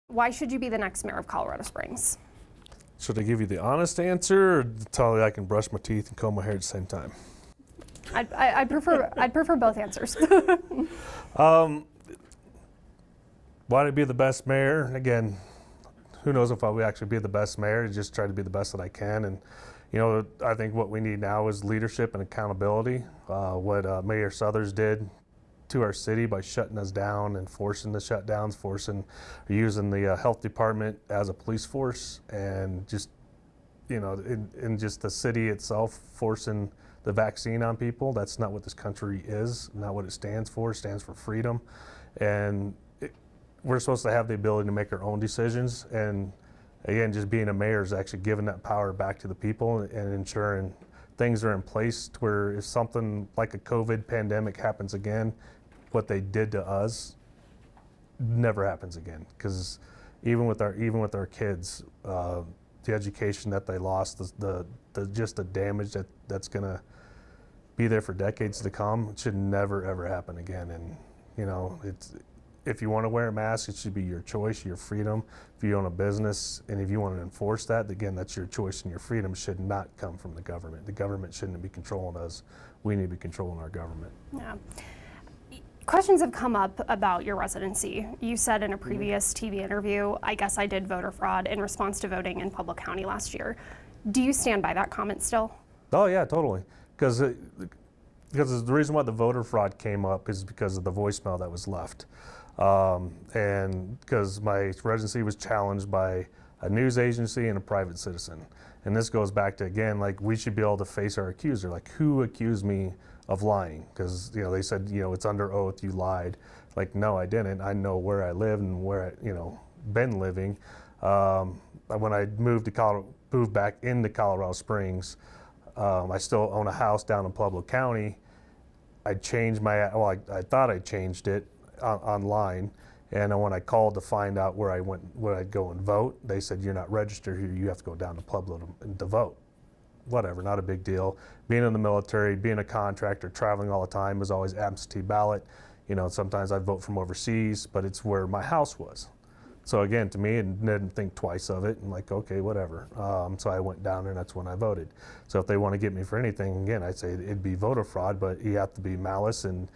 Why should you be the next mayor of Colorado Springs? Should I give you the honest answer, or tell you I can brush my teeth and comb my hair at the same time? I'd prefer both answers. Why to be the best mayor? Again, who knows if I will actually be the best mayor? Just try to be the best that I can. And I think what we need now is leadership and accountability. What Mayor Suthers did to our city by shutting us down and forcing the shutdowns, using the health department as a police force, and just in just the city itself forcing the vaccine on people. That's not what this country is, not what it stands for. It stands for freedom, and we're supposed to have the ability to make our own decisions. And again, just being a mayor is actually giving that power back to the people and ensuring things are in place to where if something like a COVID pandemic happens again, what they did to us never happens again. Because even with our kids, the education that they lost, just the damage that's gonna be there for decades to come, it should never ever happen again. And if you want to wear a mask, it should be your choice, your freedom. If you own a business and if you want to enforce that, again, that's your choice, and your freedom should not come from the government. The government shouldn't be controlling us. We need to be controlling our government. Yeah. Questions have come up about your residency. You said in a previous TV interview, I guess I did voter fraud in response to voting in Pueblo County last year. Do you stand by that comment still? Oh yeah, totally. Because the reason why the voter fraud came up is because of the voicemail that was left. And because my residency was challenged by a news agency and a private citizen. And this goes back to, again, like, we should be able to face our accuser. Like, who accused me of lying? Because they said, it's under oath, you lied. Like, no, I didn't. I know where I live and where I been living. When I moved back into Colorado Springs, I still own a house down in Pueblo County. I thought I changed it online, and when I called to find out where I'd go and vote, they said, you're not registered here, you have to go down to Pueblo to vote. Whatever, not a big deal. Being in the military, being a contractor, traveling all the time, was always absentee ballot. Sometimes I'd vote from overseas, but it's where my house was. So again, to me, I didn't think twice of it, and like, okay, whatever. So I went down there, and that's when I voted. So if they want to get me for anything, again, I'd say it'd be voter fraud, but you have to be malice and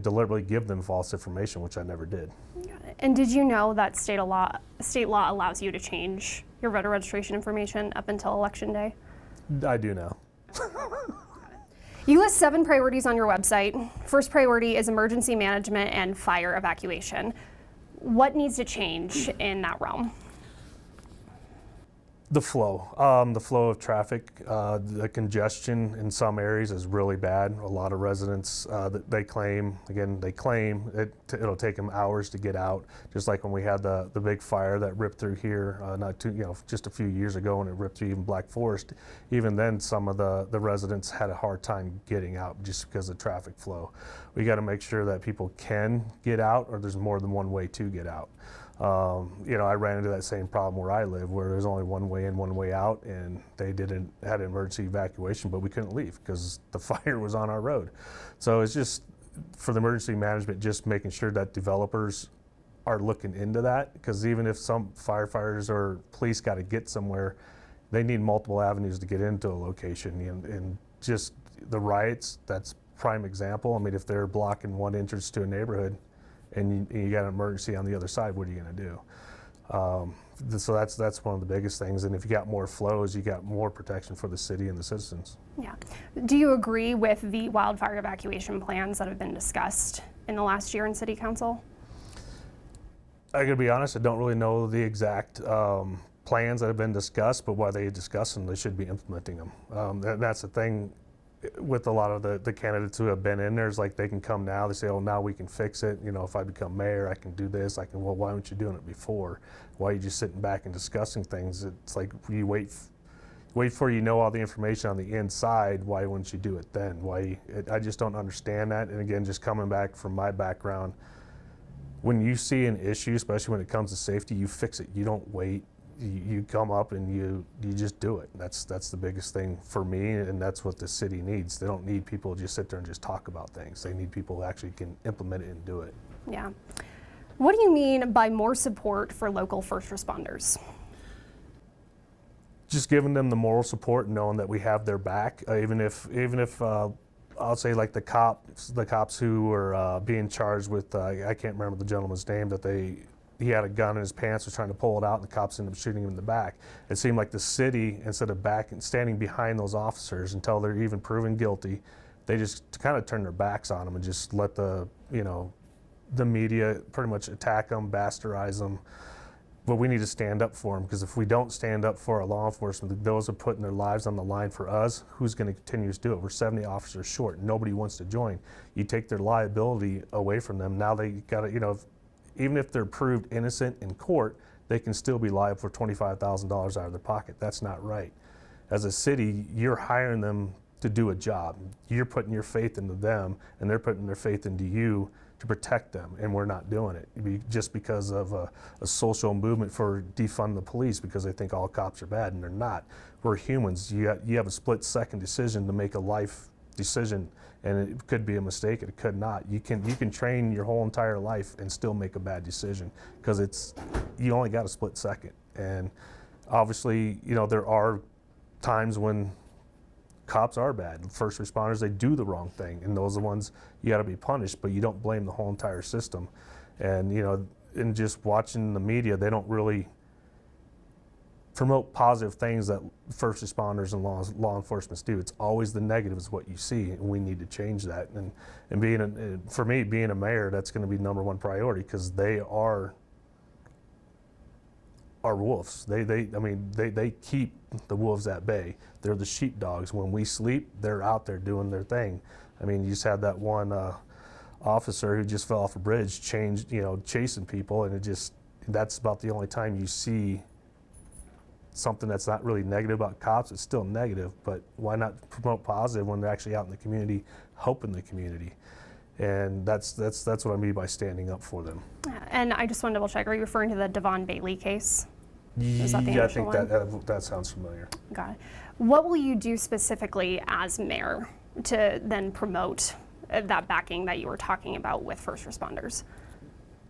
deliberately give them false information, which I never did. And did you know that state law allows you to change your voter registration information up until Election Day? I do now. You list 7 priorities on your website. First priority is emergency management and fire evacuation. What needs to change in that realm? The flow of traffic, the congestion in some areas is really bad. A lot of residents, they claim it'll take them hours to get out. Just like when we had the big fire that ripped through here, just a few years ago, and it ripped through even Black Forest. Even then, some of the residents had a hard time getting out just because of traffic flow. We got to make sure that people can get out, or there's more than one way to get out. I ran into that same problem where I live, where there's only one way in, one way out, and they had an emergency evacuation, but we couldn't leave because the fire was on our road. So it's just, for the emergency management, just making sure that developers are looking into that, because even if some firefighters or police got to get somewhere, they need multiple avenues to get into a location. And just the riots, that's prime example. I mean, if they're blocking one entrance to a neighborhood, and you got an emergency on the other side, what are you going to do? So that's one of the biggest things. And if you got more flows, you got more protection for the city and the citizens. Yeah. Do you agree with the wildfire evacuation plans that have been discussed in the last year in City Council? I gotta be honest, I don't really know the exact plans that have been discussed, but while they discuss them, they should be implementing them. That's the thing with a lot of the candidates who have been in there, is like, they can come now, they say, oh, now we can fix it. If I become mayor, I can do this. Well, why weren't you doing it before? Why are you just sitting back and discussing things? It's like, you wait for all the information on the inside. Why wouldn't you do it then? I just don't understand that. And again, just coming back from my background, when you see an issue, especially when it comes to safety, you fix it. You don't wait. You come up and you just do it. That's the biggest thing for me, and that's what the city needs. They don't need people to just sit there and just talk about things. They need people who actually can implement it and do it. Yeah. What do you mean by more support for local first responders? Just giving them the moral support and knowing that we have their back, even if I'll say like the cops who were being charged with, I can't remember the gentleman's name, that he had a gun in his pants, was trying to pull it out, and the cops ended up shooting him in the back. It seemed like the city, instead of standing behind those officers until they're even proven guilty, they just kind of turned their backs on them and just let the media pretty much attack them, bastardize them. But we need to stand up for them, because if we don't stand up for our law enforcement, those are putting their lives on the line for us, who's going to continue to do it? We're 70 officers short. Nobody wants to join. You take their liability away from them. Now they got to, even if they're proved innocent in court, they can still be liable for $25,000 out of their pocket. That's not right. As a city, you're hiring them to do a job. You're putting your faith into them, and they're putting their faith into you to protect them, and we're not doing it just because of a social movement for defund the police, because they think all cops are bad, and they're not. We're humans. You have a split-second decision to make a life decision, and it could be a mistake, it could not. You can train your whole entire life and still make a bad decision, because you only got a split second. And obviously, there are times when cops are bad. First responders, they do the wrong thing, and those are the ones you got to be punished, but you don't blame the whole entire system. And in just watching the media, they don't really promote positive things that first responders and law enforcement do. It's always the negative is what you see, and we need to change that. And for me, being a mayor, that's going to be #1 priority, because they are wolves. They keep the wolves at bay. They're the sheepdogs. When we sleep, they're out there doing their thing. You just had that one officer who just fell off a bridge, chasing people, and that's about the only time you see something that's not really negative about cops. It's still negative, but why not promote positive when they're actually out in the community, helping the community? And that's what I mean by standing up for them. And I just want to double check, are you referring to the Devon Bailey case? Is that the Yeah, I think one? that sounds familiar. Got it. What will you do specifically as mayor to then promote that backing that you were talking about with first responders?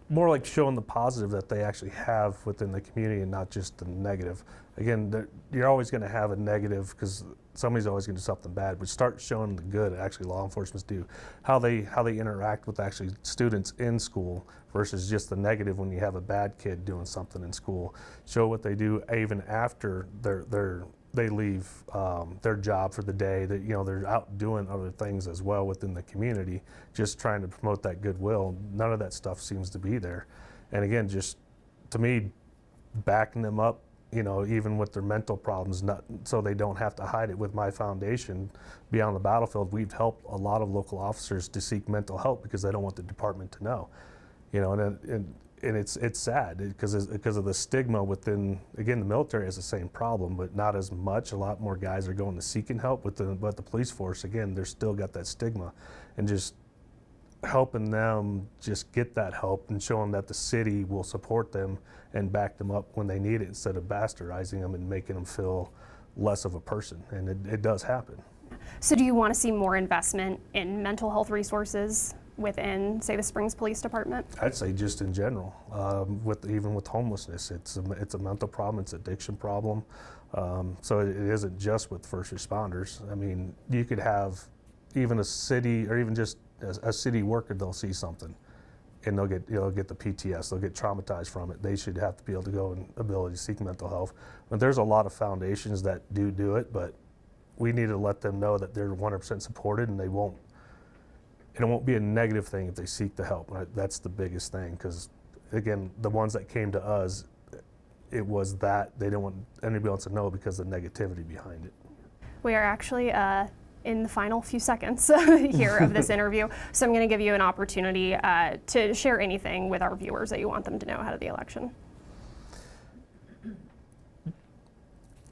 More like showing the positive that they actually have within the community, and not just the negative. Again, you're always going to have a negative, because somebody's always going to do something bad, but start showing the good actually law enforcement do, how they interact with actually students in school versus just the negative when you have a bad kid doing something in school. Show what they do even after they leave their job for the day, that they're out doing other things as well within the community, just trying to promote that goodwill. None of that stuff seems to be there. And again, just to me, backing them up, even with their mental problems, so they don't have to hide it. With my foundation, Beyond the Battlefield, we've helped a lot of local officers to seek mental help because they don't want the department to know. And it's sad because of the stigma within, again, the military has the same problem, but not as much. A lot more guys are going to seeking help but the police force, again, they're still got that stigma. And just helping them just get that help and showing that the city will support them and back them up when they need it, instead of bastardizing them and making them feel less of a person. And it does happen. So do you want to see more investment in mental health resources within, say, the Springs Police Department? I'd say just in general, even with homelessness, it's a mental problem, it's an addiction problem. So it isn't just with first responders. You could have even a city, or even just a city worker, they'll see something and they'll get the PTS, they'll get traumatized from it. They should have to be able to go and ability to seek mental health. But there's a lot of foundations that do it, but we need to let them know that they're 100% supported, and it won't be a negative thing if they seek the help. Right? That's the biggest thing, because again, the ones that came to us, it was that they didn't want anybody else to know because of the negativity behind it. We are actually in the final few seconds here of this interview, so I'm going to give you an opportunity to share anything with our viewers that you want them to know ahead of the election.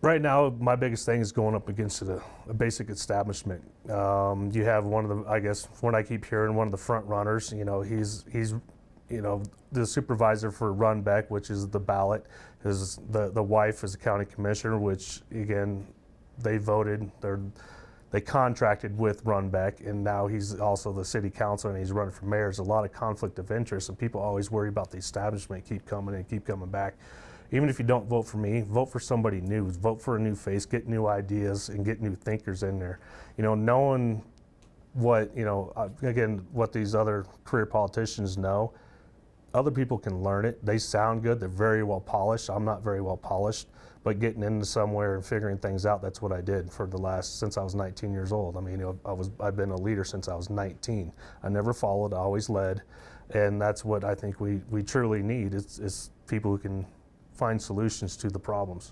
Right now, my biggest thing is going up against a basic establishment. You have one of the, I guess, when I keep hearing, one of the front runners. He's the supervisor for Runbeck, which is the ballot. The wife is a county commissioner, which again, they voted. they contracted with Runbeck, and now he's also the city council and he's running for mayor. There's a lot of conflict of interest, and people always worry about the establishment keep coming and keep coming back. Even if you don't vote for me, vote for somebody new. Vote for a new face, get new ideas, and get new thinkers in there. You know, knowing what, you know, again, what these other career politicians know, other people can learn it. They sound good. They're very well polished. I'm not very well polished, but getting into somewhere and figuring things out, that's what I did for the last, since I was 19 years old. I mean, you know, I've been a leader since I was 19. I never followed, I always led. And that's what I think we truly need is people who can find solutions to the problems.